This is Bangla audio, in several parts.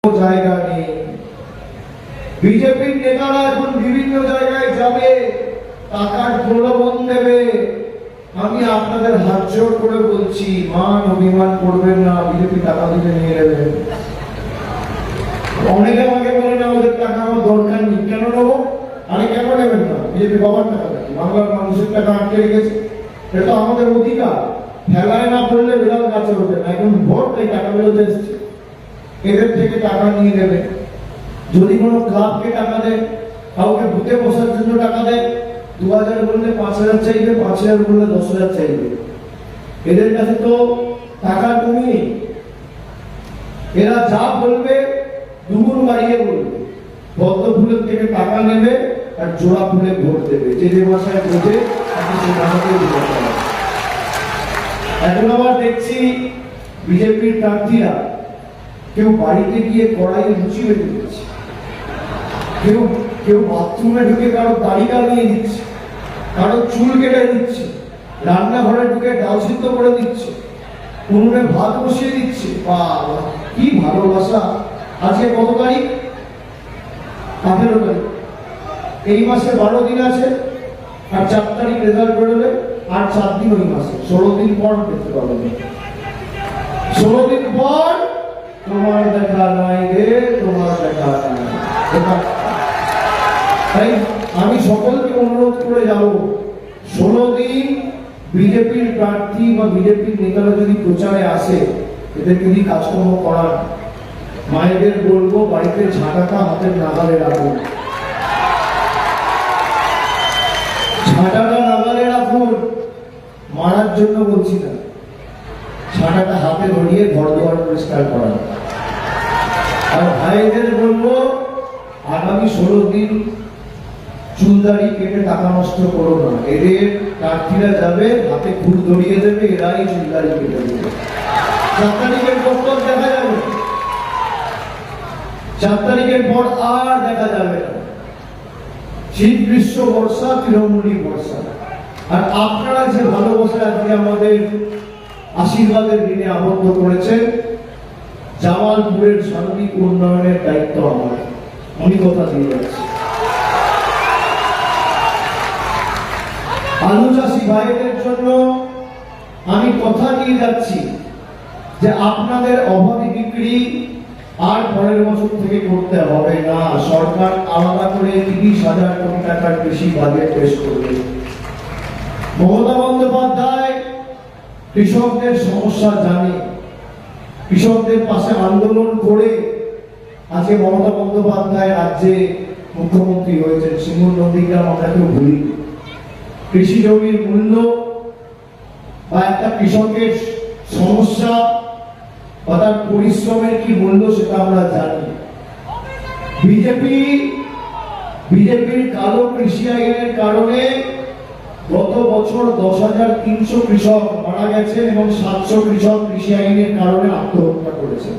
জায়গা নেই। বিজেপির নেতারা এখন বিভিন্ন জায়গায় যাবে, টাকার প্রলোভন দেবে। আমি আপনাদের হাত জোর করে বলছি, মান অভিমান করবেন না, বিজেপি টাকা দিতে নিয়ে নেবেন। অনেকে আমাকে বলে না, ওদের টাকা আমার দরকার নেই, কেন নেবো? আরে কেন নেবেন না? বিজেপি বাবার টাকা নাকি? বাংলার মানুষের টাকা আটকে রেখেছে, এটা তো আমাদের অধিকার। ফেলায় না পড়লে বিড়াল গাছে ওঠে না। এখন ভোট, তাই টাকা বেরোতে এসছে, এদের থেকে টাকা নিয়ে নেবে। যদি কোনো ক্লাবকে টাকা দেয়, কাউকে বুথে বসার জন্য টাকা দেয়, 2000 বললে 5000 চাইবে, 5000 বললে 10,000 চাইবে। এদের কাছে তো টাকা কমই নেই। এরা যা বলবে দুগুণ বাড়িয়ে বলবে। পদ্ম ফুলের থেকে টাকা নেবে আর জোড়া ফুলে ভোট দেবে। যে ভাষায় বোঝে সেই ভাষাতেই ভোট দেবে। এখন আবার দেখছি বিজেপির প্রার্থীরা কেউ বাড়িতে গিয়ে কড়াইয়ে লুচি বেঁধে দিচ্ছে, কেউ বাথরুমে ঢুকে কারো দাড়ি কামিয়ে দিচ্ছে, কারো চুল কেটে দিচ্ছে, রান্নাঘরে ঢুকে ডাল সিদ্ধ করে দিচ্ছে, উনুনে ভাত বসিয়ে দিচ্ছে। বাবা, কি ভালোবাসা! আজকে কত তারিখ? 18 তারিখ। এই মাসে 12 দিন আছে, আর 4 তারিখ রেজাল্ট বেরোবে, আর 4 দিন ওই মাসে। 16 দিন পর দেখতে পাবেন। 16 দিন পর তোমার দেখা নাই রে, তোমার দেখা নাই। তাই আমি সকলকে অনুরোধ করে যাব, 16 দিন বিজেপির প্রার্থী বা বিজেপির নেতারা যদি প্রচারে আসে, এদের যদি কাজকর্ম করার, মায়েদের বলবো বাড়িতে ঝাঁটাটা হাতের নাগালে রাখুন, ঝাঁটাটা নাগালে রাখুন। মারার জন্য বলছি না, ঝাঁটাটা হাতে ধরিয়ে ঘর দুয়ার পরিষ্কার করা। আর ভাইদের বলবো, আগামী 16 দিন চুলদাড়ি কেটে টাকা নষ্ট করো না। এদের প্রার্থীরা যাবে, হাতে খুর ধরিয়ে দেবে, এরাই চুলদাড়ি কেটে দেবে। 4 তারিখের পর দেখা যাবে, 4 তারিখের পর আর দেখা যাবে না। শীত, গ্রীষ্ম, বর্ষা, তৃণমূলী বর্ষা। আর আপনারা যে ভালোবাসা আজকে আমাদের আশীর্বাদের দিনে আবদ্ধ করেছেন, জামালপুরের সার্বিক উন্নয়নের দায়িত্ব আমার। আমি কথা দিয়ে যাচ্ছি, আলু চাষী ভাইদের জন্য আমি কথা দিয়ে যাচ্ছি যে আপনাদের অভাবী বিক্রি আর পরের বছর থেকে করতে হবে না। সরকার আলাদা করে 30,000 কোটি টাকার কৃষি বাজেট পেশ করবে। মমতা বন্দ্যোপাধ্যায় কৃষকদের সমস্যা জানে, কৃষকদের পাশে আন্দোলন করে আজকে মমতা বন্দ্যোপাধ্যায় রাজ্যে মুখ্যমন্ত্রী হয়েছেন। সিঙ্গুর নন্দীগ্রাম আমরা কেউ ভুলি। কৃষি জমির মূল্য বা একটা কৃষকের সমস্যা বা তার পরিশ্রমের কি মূল্য সেটা আমরা জানি। বিজেপির কালো কৃষি আইনের কারণে গত বছর 10,300 কৃষক মারা গেছেন এবং 700 কৃষক কৃষি আইনের কারণে আত্মহত্যা করেছেন।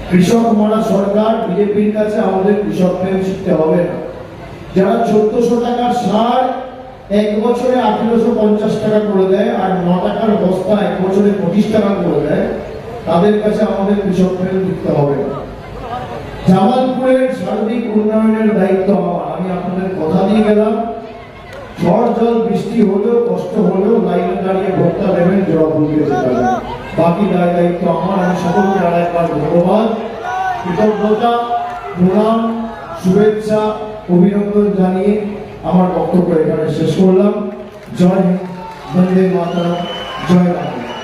কৃষক মারা সরকার, বিজেপির কাছে আমাদের কৃষকদের শিখতে হবে না। যারা 1400 টাকার সার 1 বছরে 1850 টাকা করে দেয়, আর 9 টাকার বস্তা 1 বছরে 25 টাকা করে দেয়, তাদের কাছে আমাদের কৃষকদের শিখতে হবে না। জামালপুরের সার্বিক উন্নয়নের দায়িত্ব আমার। আমি আপনাদের কথা দিয়ে গেলাম, ঝড় জল বৃষ্টি হলেও কষ্ট হলেও লাইনে দাঁড়িয়ে ভোটটা দেবেন, জোড়া ফুল দিয়ে যাবেন। বাকি দায়িত্ব আমার। আমি সকলকে আর একবার ধন্যবাদ, কৃতজ্ঞতা, প্রণাম, শুভেচ্ছা, অভিনন্দন জানিয়ে আমার বক্তব্য এখানে শেষ করলাম। জয় হিন্দ, বন্দে মাতরম, জয় বাংলা।